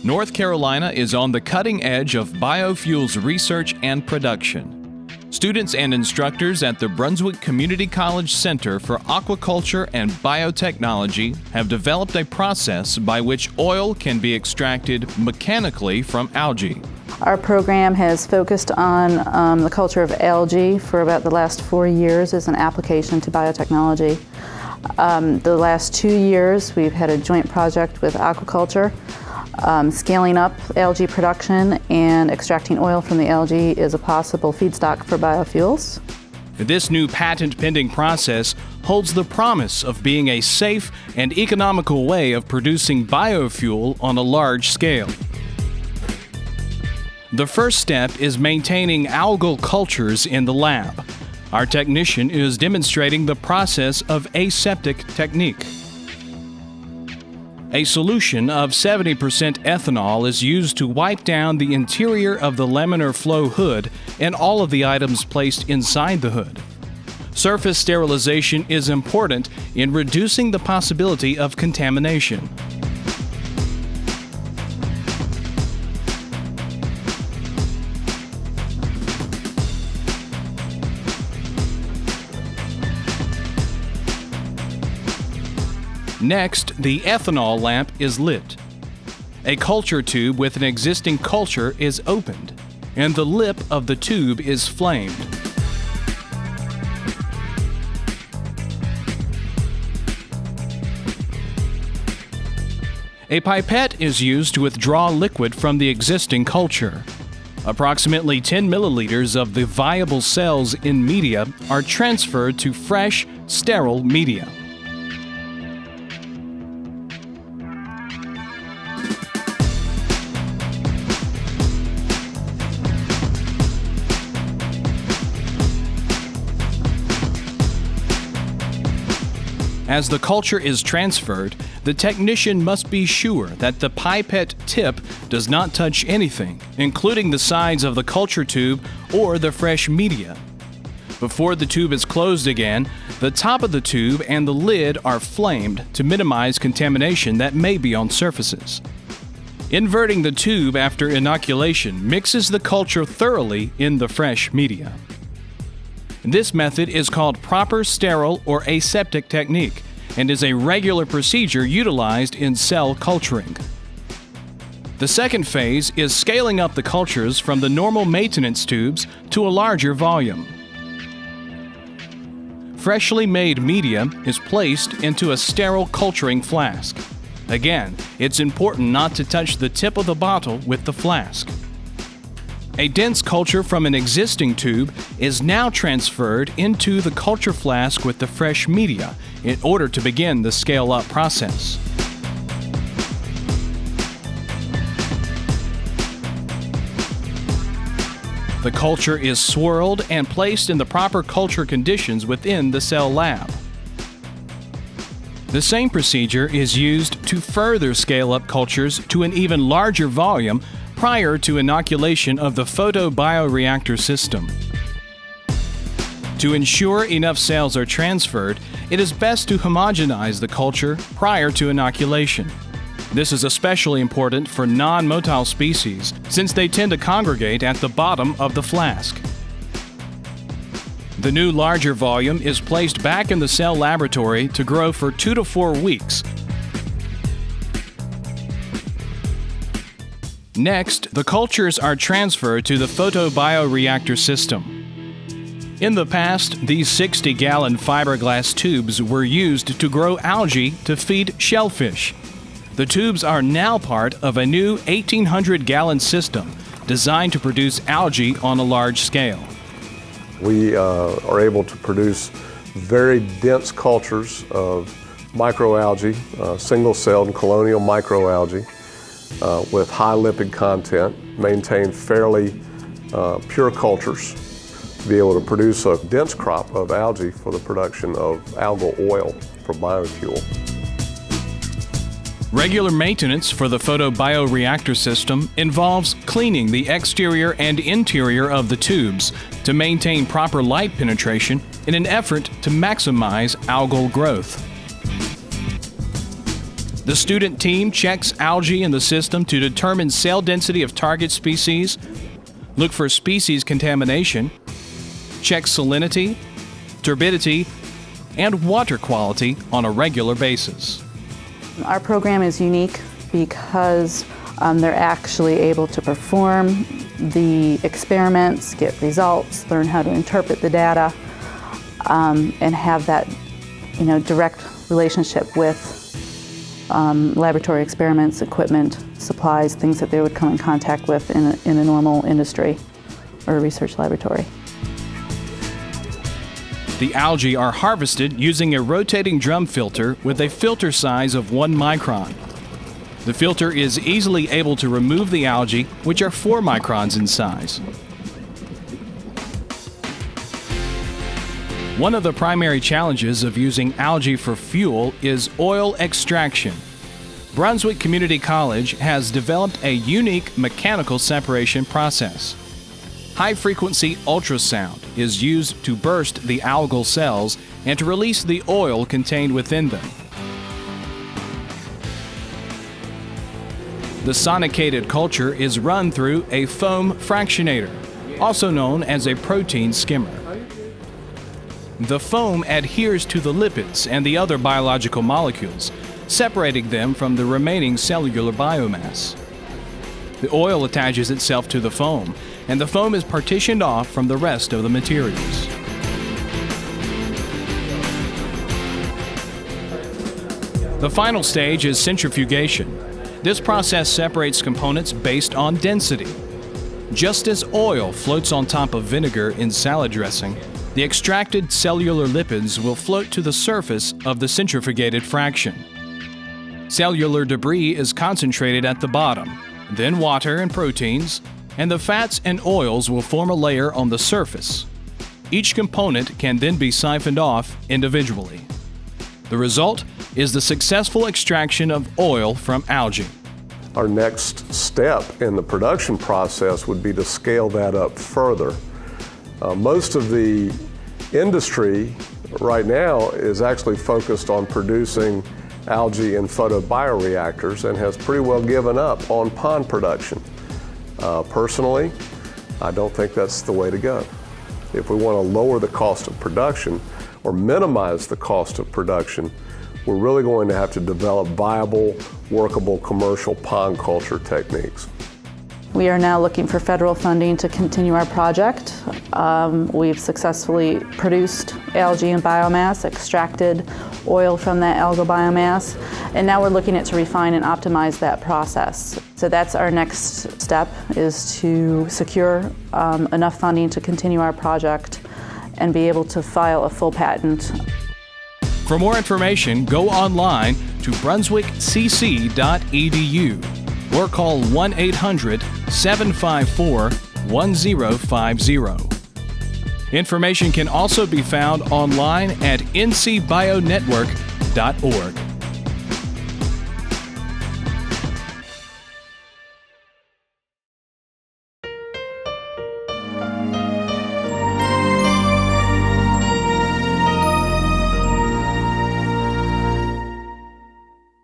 North Carolina is on the cutting edge of biofuels research and production. Students and instructors at the Brunswick Community College Center for Aquaculture and Biotechnology have developed a process by which oil can be extracted mechanically from algae. Our program has focused on the culture of algae for about the last 4 years as an application to biotechnology. The last 2 years we've had a joint project with aquaculture. Scaling up algae production and extracting oil from the algae is a possible feedstock for biofuels. This new patent-pending process holds the promise of being a safe and economical way of producing biofuel on a large scale. The first step is maintaining algal cultures in the lab. Our technician is demonstrating the process of Aseptic Technique. A solution of 70% ethanol is used to wipe down the interior of the laminar flow hood and all of the items placed inside the hood. Surface sterilization is important in reducing the possibility of contamination. Next, the ethanol lamp is lit. A culture tube with an existing culture is opened, and the lip of the tube is flamed. A pipette is used to withdraw liquid from the existing culture. Approximately 10 milliliters of the viable cells in media are transferred to fresh, sterile media. As the culture is transferred, the technician must be sure that the pipette tip does not touch anything, including the sides of the culture tube or the fresh media. Before the tube is closed again, the top of the tube and the lid are flamed to minimize contamination that may be on surfaces. Inverting the tube after inoculation mixes the culture thoroughly in the fresh media. This method is called proper sterile or aseptic technique and is a regular procedure utilized in cell culturing. The second phase is scaling up the cultures from the normal maintenance tubes to a larger volume. Freshly made media is placed into a sterile culturing flask. Again, it's important not to touch the tip of the bottle with the flask. A dense culture from an existing tube is now transferred into the culture flask with the fresh media in order to begin the scale-up process. The culture is swirled and placed in the proper culture conditions within the cell lab. The same procedure is used to further scale up cultures to an even larger volume prior to inoculation of the Photobioreactor system. To ensure enough cells are transferred, it is best to homogenize the culture prior to inoculation. This is especially important for non-motile species, since they tend to congregate at the bottom of the flask. The new larger volume is placed back in the cell laboratory to grow for 2 to 4 weeks. Next, the cultures are transferred to the photobioreactor system. In the past, these 60-gallon fiberglass tubes were used to grow algae to feed shellfish. The tubes are now part of a new 1,800-gallon system designed to produce algae on a large scale. We are able to produce very dense cultures of microalgae, single-celled colonial microalgae, with high lipid content, maintain fairly pure cultures, to be able to produce a dense crop of algae for the production of algal oil for biofuel. Regular maintenance for the photobioreactor system involves cleaning the exterior and interior of the tubes to maintain proper light penetration in an effort to maximize algal growth. The student team checks algae in the system to determine cell density of target species, look for species contamination, check salinity, turbidity, and water quality on a regular basis. Our program is unique because they're actually able to perform the experiments, get results, learn how to interpret the data, and have that, direct relationship with laboratory experiments, equipment, supplies, things that they would come in contact with in a normal industry or a research laboratory. The algae are harvested using a rotating drum filter with a filter size of 1 micron. The filter is easily able to remove the algae, which are 4 microns in size. One of the primary challenges of using algae for fuel is oil extraction. Brunswick Community College has developed a unique mechanical separation process. High-frequency ultrasound is used to burst the algal cells and to release the oil contained within them. The sonicated culture is run through a foam fractionator, also known as a protein skimmer. The foam adheres to the lipids and the other biological molecules, separating them from the remaining cellular biomass. The oil attaches itself to the foam, and the foam is partitioned off from the rest of the materials. The final stage is centrifugation. This process separates components based on density. Just as oil floats on top of vinegar in salad dressing, the extracted cellular lipids will float to the surface of the centrifugated fraction. Cellular debris is concentrated at the bottom, then water and proteins, and the fats and oils will form a layer on the surface. Each component can then be siphoned off individually. The result is the successful extraction of oil from algae. Our next step in the production process would be to scale that up further. Most of the industry right now is actually focused on producing algae in photobioreactors and has pretty well given up on pond production. Personally, I don't think that's the way to go. If we want to lower the cost of production or minimize the cost of production, we're really going to have to develop viable, workable commercial pond culture techniques. We are now looking for federal funding to continue our project. We've successfully produced algae and biomass, extracted oil from that algal biomass, and now we're looking at to refine and optimize that process. So that's our next step, is to secure enough funding to continue our project and be able to file a full patent. For more information, go online to brunswickcc.edu or call 1-800-754-1050. Information can also be found online at ncbionetwork.org.